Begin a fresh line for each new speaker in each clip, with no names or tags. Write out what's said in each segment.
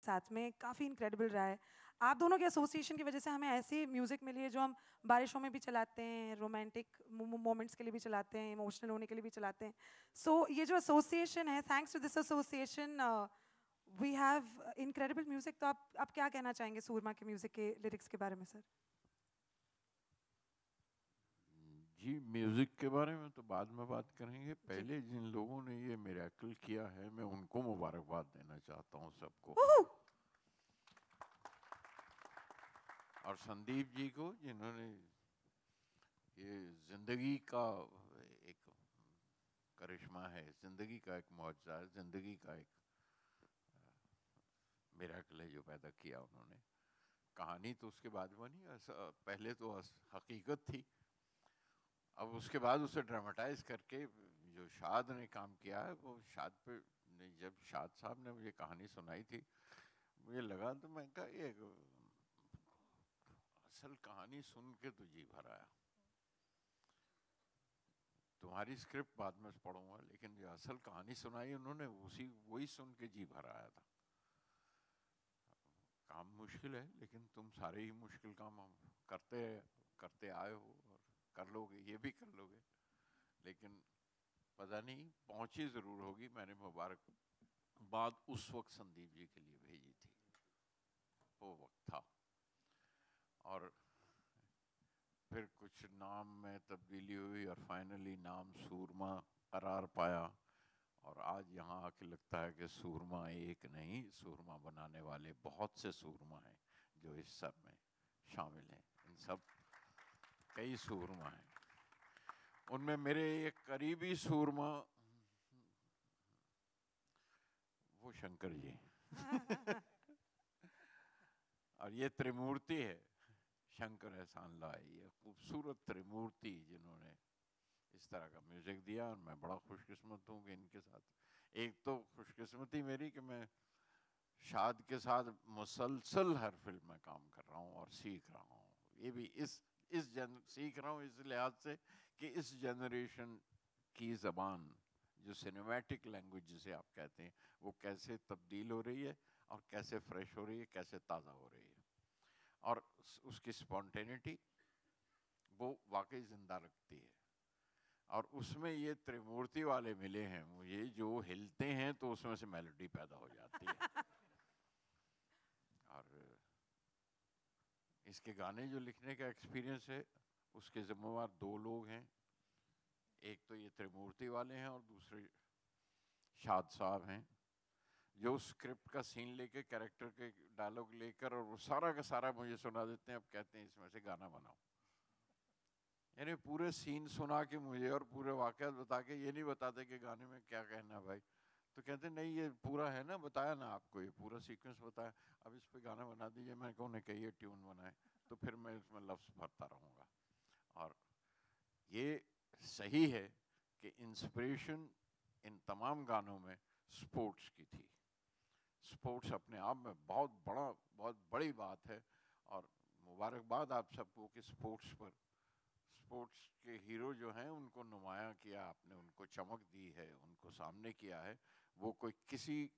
साथ में काफ़ी इनक्रेडिबल रहा है। आप दोनों के एसोसिएशन की वजह से हमें ऐसी म्यूज़िक मिली है जो हम बारिशों में भी चलाते हैं, रोमांटिक मोमेंट्स के लिए भी चलाते हैं, इमोशनल होने के लिए भी चलाते हैं। सो ये जो एसोसिएशन है, thanks to this association we have incredible music. तो आप क्या कहना चाहेंगे सूरमा के म्यूज़िक के लिरिक्स के बारे में सर?
जी, म्यूजिक के बारे में तो बाद में बात करेंगे। पहले जिन लोगों ने ये मिरेकल किया है, मैं उनको मुबारकबाद देना चाहता हूँ सबको। और संदीप जी को, जिन्होंने ये जिंदगी का एक करिश्मा है, जिंदगी का एक मौजज़ा है, जिंदगी का एक मिरेकल है जो पैदा किया उन्होंने। कहानी तो उसके बाद बनी, पहले तो हकीकत थी, अब उसके बाद उसे ड्रामेटाइज करके जो शाद ने काम किया है, वो शाद पे जब शाद साहब ने मुझे कहानी सुनाई थी, मुझे लगा तो मैं कहा ये असल कहानी सुन के तो जी भर आया। तुम्हारी स्क्रिप्ट बाद में पढ़ूंगा, लेकिन जो असल कहानी सुनाई उन्होंने, वही सुन के जी भर आया था। काम मुश्किल है, लेकिन तुम सारे ही मुश्किल काम हम करते आए हो और कर लोगे, ये भी कर लोगे। लेकिन पता नहीं पहुंची जरूर होगी। मैंने मुबारकबाद उस वक्त संदीप जी के लिए भेजी थी, वो वक्त था। और फिर कुछ नाम में तब्दीली हुई और फाइनली नाम सूरमा करार पाया। और आज यहाँ आके लगता है कि सूरमा एक नहीं, सूरमा बनाने वाले बहुत से सूरमा हैं जो इस सब में शामिल हैं। इन सब कई सूरमा हैं, उनमें मेरे एक करीबी सूरमा वो शंकर जी और ये त्रिमूर्ति है, शंकर एहसान लाए, ये खूबसूरत त्रिमूर्ति जिन्होंने इस तरह का म्यूजिक दिया। और मैं बड़ा खुशकिस्मत हूँ कि इनके साथ, एक तो खुशकिस्मती मेरी कि मैं शाद के साथ मुसलसल हर फिल्म में काम कर रहा हूँ और सीख रहा हूँ। ये भी सीख रहा हूँ इस लिहाज से कि इस जनरेशन की ज़बान, जो सिनेमैटिक लैंग्वेज जिसे आप कहते हैं, वो कैसे तब्दील हो रही है और कैसे फ्रेश हो रही है, कैसे ताज़ा हो रही है, और उसकी स्पॉन्टेनिटी वो वाकई जिंदा रखती है। और उसमें ये त्रिमूर्ति वाले मिले हैं मुझे, जो हिलते हैं तो उसमें से मेलोडी पैदा हो जाती है। और इसके गाने जो लिखने का एक्सपीरियंस है, उसके जिम्मेवार दो लोग हैं। एक तो ये त्रिमूर्ति वाले हैं और दूसरे शाद साहब हैं, जो स्क्रिप्ट का सीन लेके, कैरेक्टर के डायलॉग लेकर और वो सारा का सारा मुझे सुना देते हैं। अब कहते हैं इसमें से गाना बनाओ, यानी पूरे सीन सुना के मुझे और पूरे वाक़यात बता के, ये नहीं बताते कि गाने में क्या कहना है भाई। तो कहते नहीं ये पूरा है ना, बताया ना आपको, ये पूरा सीक्वेंस बताया, अब इस पे गाना बना दीजिए। मैं कहूँ नहीं, कहिए ट्यून बनाए, तो फिर मैं इसमें लफ्ज़ भरता रहूँगा। और ये सही है कि इंस्पिरेशन इन तमाम गानों में स्पोर्ट्स की थी। स्पोर्ट्स अपने आप में बहुत बड़ी बात है। और मुबारकबाद आप सबको कि स्पोर्ट्स के हीरो जो हैं उनको नुमाया किया आपने, उनको चमक दी है, उनको सामने किया है। वो कोई किसी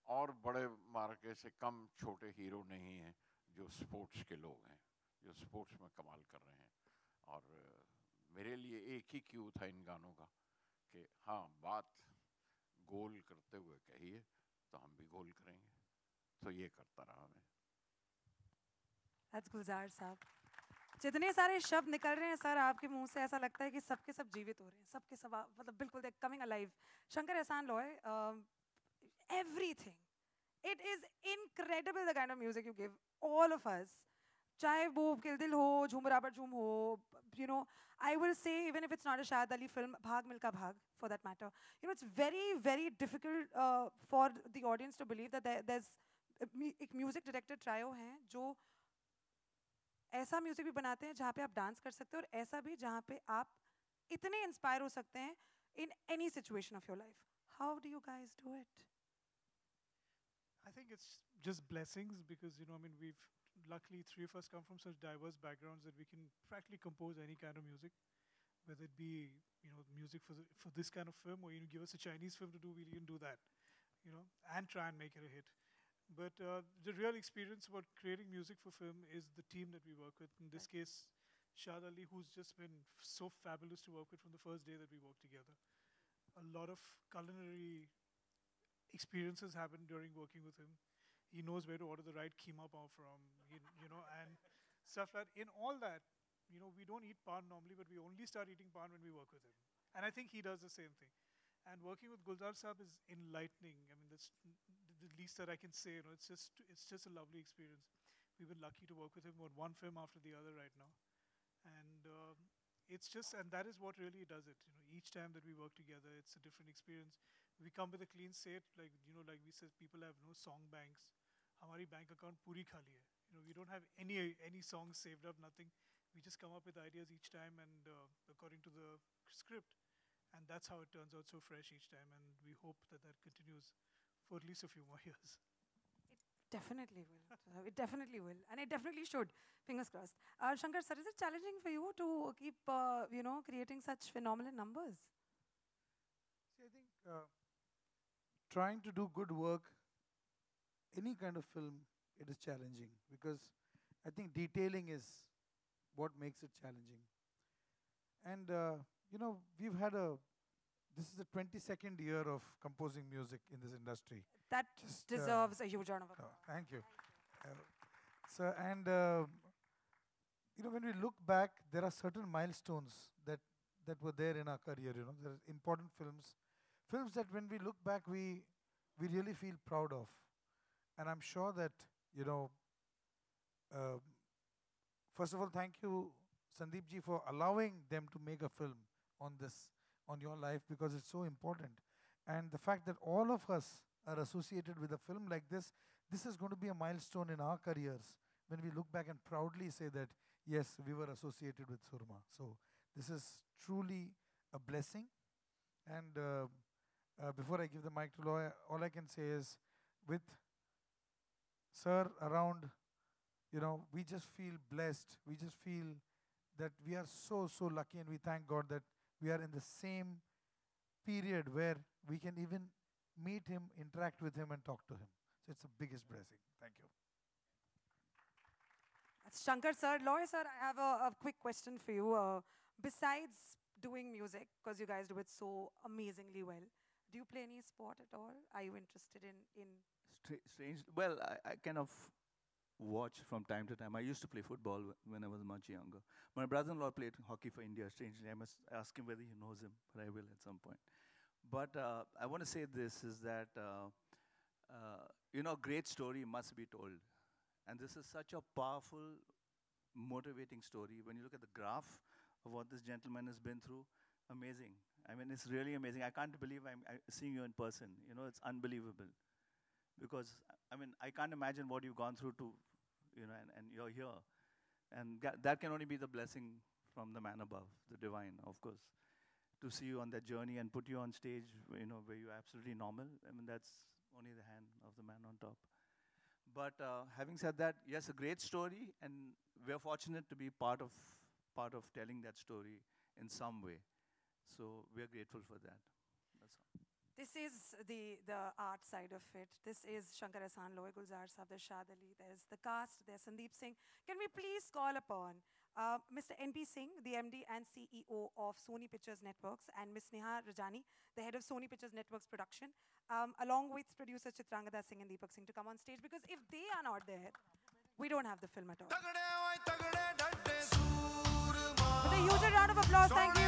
और बड़े मार्के से कम छोटे हीरो नहीं हैं जो स्पोर्ट्स के लोग हैं, जो स्पोर्ट्स में कमाल कर रहे हैं। और मेरे लिए एक ही क्यू था इन गानों का कि हाँ, बात गोल करते हुए कहिए, तो हम भी गोल करेंगे। तो ये करता रहा मैं।
गुलजार साहब, जितने सारे शब्द निकल रहे हैं सर आपके मुंह से, ऐसा लगता है कि सबके सब जीवित हो रहे हैं, सबके सब मतलब बिल्कुल they coming alive. Shankar Ehsaan Loy, everything, it is incredible the kind of music you give all of us. चाहे वो किल दिल हो, झूम बराबर झूम हो, you know, I will say even if it's not a Shaad Ali film, Bhaag Milkha Bhaag for that matter, you know, it's very very difficult for the audience to believe that there is एक music director trio हैं जो ऐसा music भी बनाते हैं जहाँ पे आप डांस कर सकते हो, और ऐसा भी जहाँ पे आप इतने इंस्पायर हो सकते हैं in any situation of your life. How do you guys do it?
I think it's just blessings because, I mean, we've luckily three of us come from such diverse backgrounds that we can practically compose any kind of music, whether it be, music for this kind of film, or give us a Chinese film to do, we'll even do that, and try and make it a hit. But the real experience about creating music for film is the team that we work with. In this case, Shaad Ali, who's just been so fabulous to work with from the first day that we worked together. A lot of culinary experiences happen during working with him. He knows where to order the right keema pav from, and stuff like that. In all that, we don't eat pan normally, but we only start eating pan when we work with him. And I think he does the same thing. And working with Gulzar Saab is enlightening. I mean, that's the least that I can say. It's just a lovely experience. We've been lucky to work with him on one film after the other right now, and and that is what really does it. Each time that we work together, it's a different experience. We come with a clean slate, like we said, people have no song banks. Hamari bank account puri khali hai. We don't have any songs saved up, nothing. We just come up with ideas each time and according to the script. And that's how it turns out so fresh each time. And we hope that that continues for at least a few more years.
Definitely will. It definitely will. And it definitely should. Fingers crossed. Shankar sir, is it challenging for you to keep, creating such phenomenal numbers?
See, I think trying to do good work, any kind of film, it is challenging because I think detailing is what makes it challenging. And, we've had this is the 22nd year of composing music in this industry.
That
Just,
deserves a huge round of applause.
Thank you. When we look back, there are certain milestones that were there in our career. There are important films that when we look back, we really feel proud of. And I'm sure that, first of all, thank you, Sandeep ji, for allowing them to make a film on your life, because it's so important. And the fact that all of us are associated with a film like this is going to be a milestone in our careers when we look back and proudly say that, yes, we were associated with Soorma. So this is truly a blessing. And before I give the mic to Loy, all I can say is, with Sir around, we just feel blessed. We just feel that we are so, so lucky, and we thank God that we are in the same period where we can even meet him, interact with him, and talk to him. So it's the biggest blessing. Thank you.
That's Shankar sir. Loy sir, I have a quick question for you. Besides doing music, because you guys do it so amazingly well, do you play any sport at all? Are you interested in
Strange. Well, I kind of watch from time to time. I used to play football when I was much younger. My brother-in-law played hockey for India. Strangely, I must ask him whether he knows him, but I will at some point. But I want to say this is that, great story must be told. And this is such a powerful, motivating story. When you look at the graph of what this gentleman has been through, amazing. I mean, it's really amazing. I can't believe I'm seeing you in person. It's unbelievable. Because, I can't imagine what you've gone through to, and you're here. And that can only be the blessing from the man above, the divine, of course. To see you on that journey and put you on stage, where you're absolutely normal, that's only the hand of the man on top. But having said that, yes, a great story, and we're fortunate to be part of telling that story in some way. So we're grateful for that. That's all.
This is the art side of it. This is Shankar Ehsaan, Loy Gulzar Saab, there's Shaad Ali, there's the cast, there's Sandeep Singh. Can we please call upon Mr. N.P. Singh, the MD and CEO of Sony Pictures Networks, and Ms. Neha Rajani, the head of Sony Pictures Networks production, along with producers Chitrangada Singh and Deepak Singh, to come on stage, because if they are not there, we don't have the film at all. With a huge round of applause, thank you.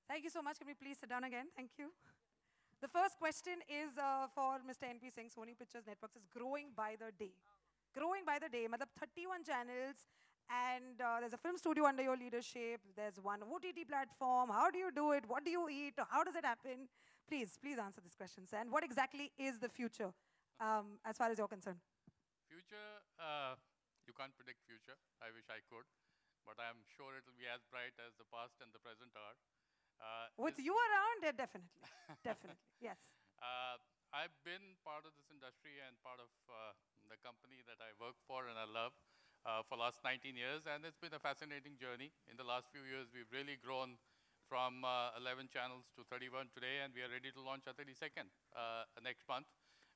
Thank you so much. Can we please sit down again? Thank you. The first question is for Mr. N.P. Singh. Sony Pictures Networks is growing by the day. Growing by the day. Matlab 31 channels, and there's a film studio under your leadership. There's one OTT platform. How do you do it? What do you eat? How does it happen? Please answer these questions. And what exactly is the future as far as you're concerned?
future, you can't predict future. I wish I could, but I'm sure it will be as bright as the past and the present are.
With
This
you around, yeah, definitely. Definitely. Yes.
I've been part of this industry and part of the company that I work for and I love for last 19 years, and it's been a fascinating journey. In the last few years, we've really grown from 11 channels to 31 today, and we are ready to launch our 32nd next month,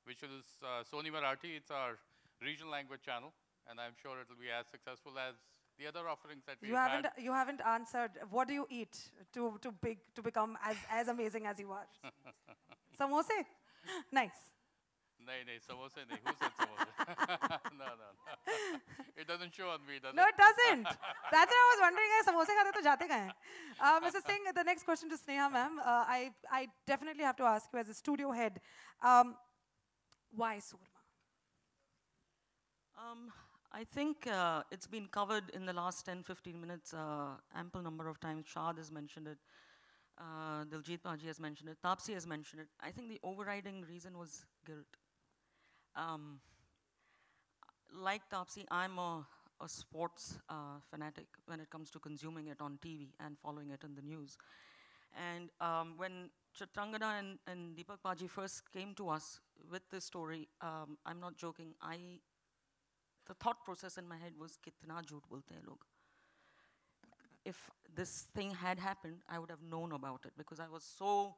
which is Sony Marathi. It's our regional language channel, and I'm sure it will be as successful as the other offerings that we've had.
You haven't answered. What do you eat to become as amazing as you are? Samosa? Nice.
No, samosa nahi. Who said samosa? No. It doesn't show on me, does
No,
it?
it doesn't. That's why I was wondering, samosa khate to jate kahan hai? Mr. Singh, the next question to Sneha ma'am. I definitely have to ask you as a studio head, why Soorma?
I think it's been covered in the last 10, 15 minutes, ample number of times. Shaad has mentioned it. Diljit Dosanjh has mentioned it. Taapsee has mentioned it. I think the overriding reason was guilt. Like Taapsee, I'm a sports fanatic when it comes to consuming it on TV and following it in the news. And when Chitrangada and Deepak Paji first came to us with this story, I'm not joking, the thought process in my head was, kitna jhoot bolte hain log. If this thing had happened, I would have known about it because I was so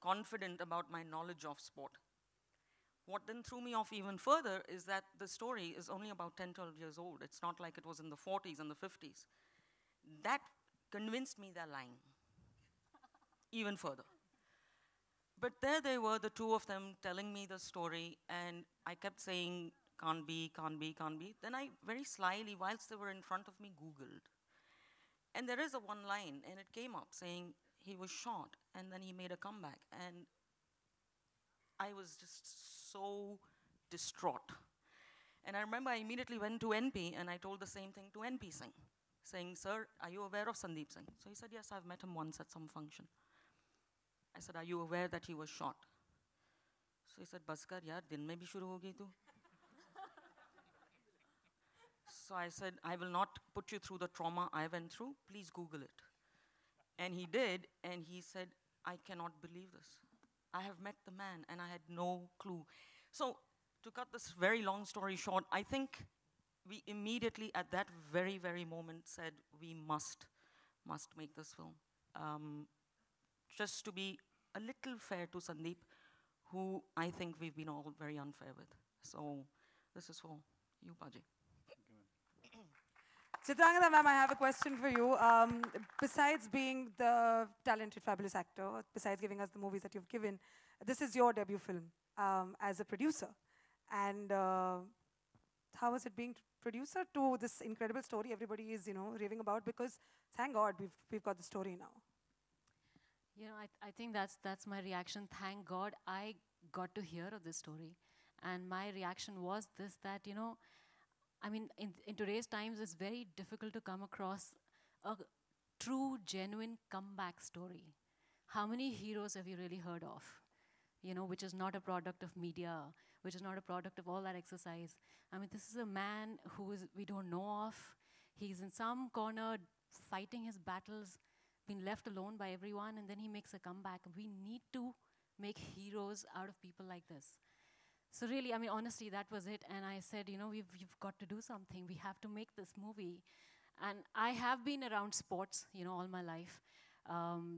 confident about my knowledge of sport. What then threw me off even further is that the story is only about 10, 12 years old. It's not like it was in the 40s and the 50s. That convinced me they're lying even further. But there they were, the two of them telling me the story, and I kept saying, can't be, can't be, can't be. Then I very slyly, whilst they were in front of me, Googled. And there is a one line, and it came up saying he was shot, and then he made a comeback. And I was just so distraught. And I remember I immediately went to NP, and I told the same thing to NP Singh, saying, sir, are you aware of Sandeep Singh? So he said, yes, I've met him once at some function. I said, are you aware that he was shot? So he said, Baskar, yaar, din mein bhi shuru ho gayi tu. So I said, I will not put you through the trauma I went through. Please Google it. And he did, and he said, I cannot believe this. I have met the man, and I had no clue. So to cut this very long story short, I think we immediately at that very, very moment said, we must make this film. Just to be a little fair to Sandeep, who I think we've been all very unfair with. So this is for you, Paji.
Chitrangada ma'am, I have a question for you. Besides being the talented, fabulous actor, besides giving us the movies that you've given, this is your debut film as a producer. And how was it being producer to this incredible story everybody is, raving about? Because thank God we've got the story now.
I think that's my reaction. Thank God I got to hear of this story. And my reaction was this, that, I mean, in today's times, it's very difficult to come across a true, genuine comeback story. How many heroes have you really heard of? Which is not a product of media, which is not a product of all that exercise. I mean, this is a man we don't know of. He's in some corner fighting his battles, been left alone by everyone, and then he makes a comeback. We need to make heroes out of people like this. So really, I mean, honestly, that was it. And I said, you've got to do something. We have to make this movie. And I have been around sports, all my life.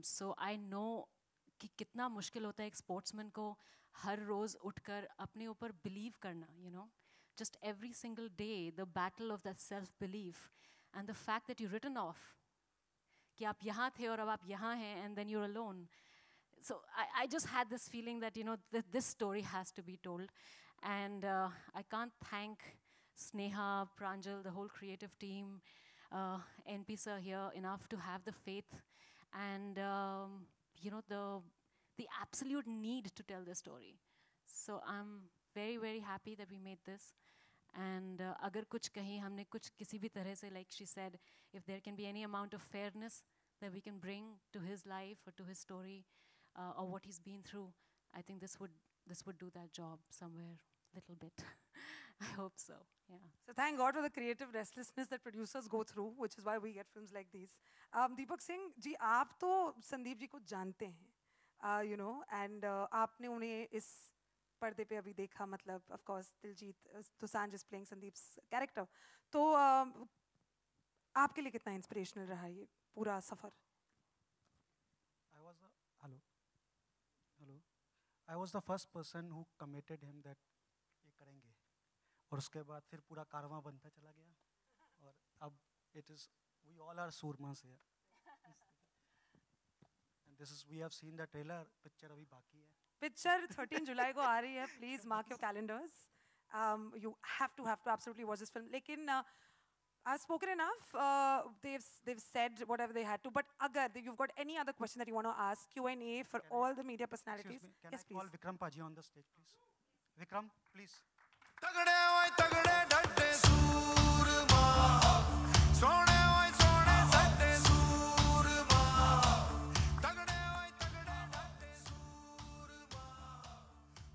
So I know कि कितना मुश्किल होता है एक sportsman को हर रोज उठकर अपने ऊपर believe करना, Just every single day, the battle of that self-belief. And the fact that you're written off. कि आप यहाँ थे और अब आप यहाँ हैं, and then you're alone. So I just had this feeling that, this story has to be told. And I can't thank Sneha, Pranjal, the whole creative team, NP sir here enough to have the faith and, the absolute need to tell the story. So I'm very, very happy that we made this. And agar kuch kahin humne kuch kisi bhi tarah se, like she said, if there can be any amount of fairness that we can bring to his life or to his story, or what he's been through, I think this would do that job somewhere, little bit. I hope so. Yeah.
So thank God for the creative restlessness that producers go through, which is why we get films like these. Deepak Singh ji, आप तो संदीप जी को जानते हैं, you know, and आपने उन्हें इस पर्दे पे अभी देखा, मतलब of course Diljit Dosanjh is playing Sandeep's character. तो आपके लिए कितना inspirational रहा ये पूरा सफर?
I was the hello. I was the first person who committed him that ये करेंगे, और उसके बाद फिर पूरा कारवां बनता चला गया, और अब it is we all are Soormas here. And this is, we have seen the trailer. Picture अभी बाकी है.
Picture 13 July को आ रही है. Please mark your calendars. You have to absolutely watch this film. लेकिन I've spoken enough. They've said whatever they had to. But agar you've got any other question that you want to ask, Q&A for all the media personalities.
Excuse me, can
Yes,
I call
please.
Vikram Paji on the stage, please? Vikram, please.
तगड़े ओए तगड़े डटे सूरमा सोने ओए सोने सटे सूरमा तगड़े ओए तगड़े डटे सूरमा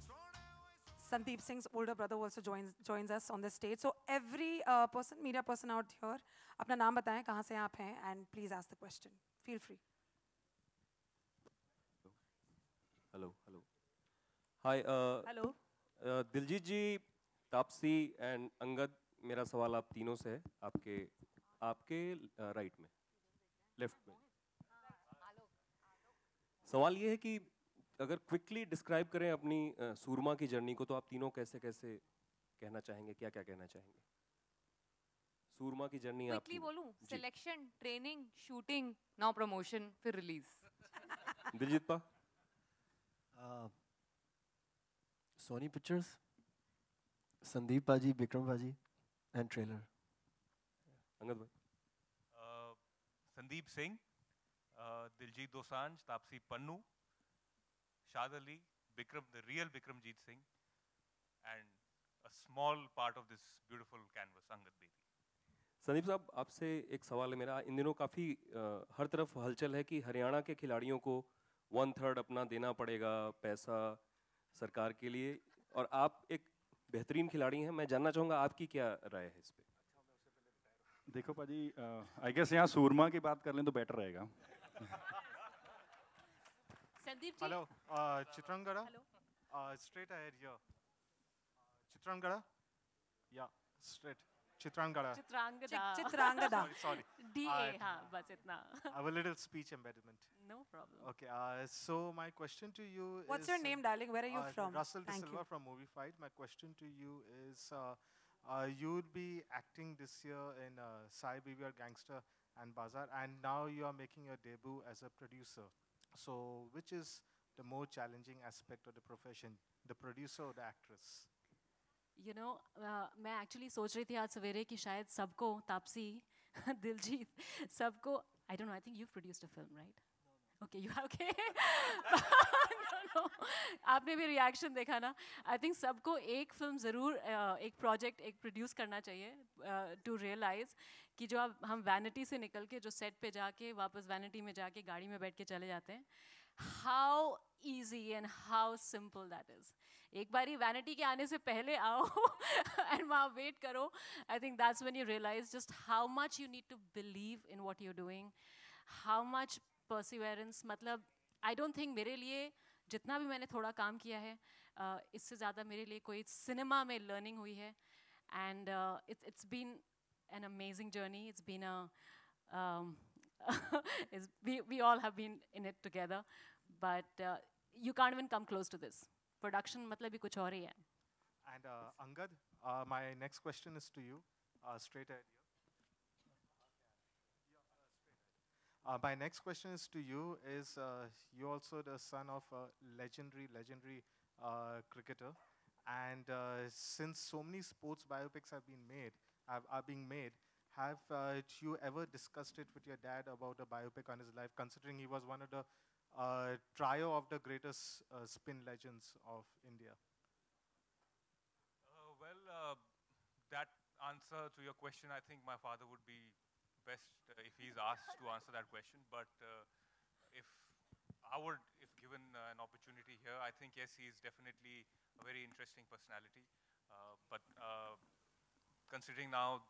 सोने ओए
Sandeep Singh's older brother also joins us on the stage. So every person, media person out here, अपना नाम बताएं, कहाँ से आप हैं, and please ask the question. Feel free.
Hello. Hi.
Hello.
Diljit ji, Taapsee and Angad, मेरा सवाल आप तीनों से है, आपके राइट में, लेफ्ट में। सवाल ये है कि अगर क्विकली डिस्क्राइब करें अपनी सूरमा की जर्नी को, तो आप तीनों कैसे कैसे कहना चाहेंगे, क्या क्या कहना चाहेंगे? सूरमा की जर्नी आपकी।
क्विकली बोलूं? Selection, training, shooting, now promotion, फिर रिलीज।
दिलजीत पा?
Sony Pictures, Sandeep Paji, Vikram Paji, and trailer.
Angad भाई?
Sandeep Singh, Diljit Dosanjh, Taapsee Pannu, Shaad Ali, Vikram, the real Vikramjit Singh, and a small part of this beautiful canvas, Angad Bedi.
Sandeep साहब, आपसे एक सवाल है मेरा। इन दिनों काफ़ी हर तरफ हलचल है कि हरियाणा के खिलाड़ियों को 1/3 अपना देना पड़ेगा पैसा सरकार के लिए, और आप एक बेहतरीन खिलाड़ी हैं। मैं जानना चाहूँगा आपकी क्या राय है इस पे?
देखो पाजी, आई गेस यहाँ सूरमा की बात कर लें तो बेटर रहेगा।
Sandeep ji.
Hello, Chitrangada, straight ahead here. Chitrangada, yeah, straight. Chitrangada.
Chitrangada.
Sorry.
DA, हाँ, बस इतना.
I have a little speech impediment.
No problem.
Okay, so my question to you is...
What's your name, darling? Where are you from?
Russell De
Thank
Silva
you.
from Movie Fight. My question to you is, you would be acting this year in Sai Baby or Gangster and Bazaar, and now you are making your debut as a producer. So which is the more challenging aspect of the profession, the producer or the actress?
You know, मैं actually सोच रही थी आज सवेरे कि शायद सबको, तापसी, दिलजीत, सबको, I don't know, I think you've produced a film, right? Okay, you have, okay. No. आपने भी reaction देखा ना? I think सबको एक film ज़रूर, एक project, एक produce करना चाहिए to realize कि जो अब हम vanity से निकल के जो set पे जाके वापस vanity में जाके गाड़ी में बैठ के चले जाते हैं, how easy and how simple that is. एक बारी vanity के आने से पहले आओ and वहाँ wait करो. I think that's when you realize just how much you need to believe in what you're doing, how much perseverance. मतलब I don't think मेरे लिए जितना भी मैंने थोड़ा काम किया है, इससे ज़्यादा मेरे लिए कोई सिनेमा में learning हुई है, and it's been an amazing journey. It's been a we all have been in it together, but you can't even come close to this. Production मतलब भी कुछ और ही है.
And Angad, my next question is to you, straight ahead here. My next question is to you is, you're also the son of a legendary cricketer, and since so many sports biopics have been made, are being made, have you ever discussed it with your dad about a biopic on his life, considering he was one of the trio of the greatest spin legends of India?
That answer to your question, I think my father would be best if he's asked to answer that question. But if given an opportunity here, I think yes, he is definitely a very interesting personality. But considering now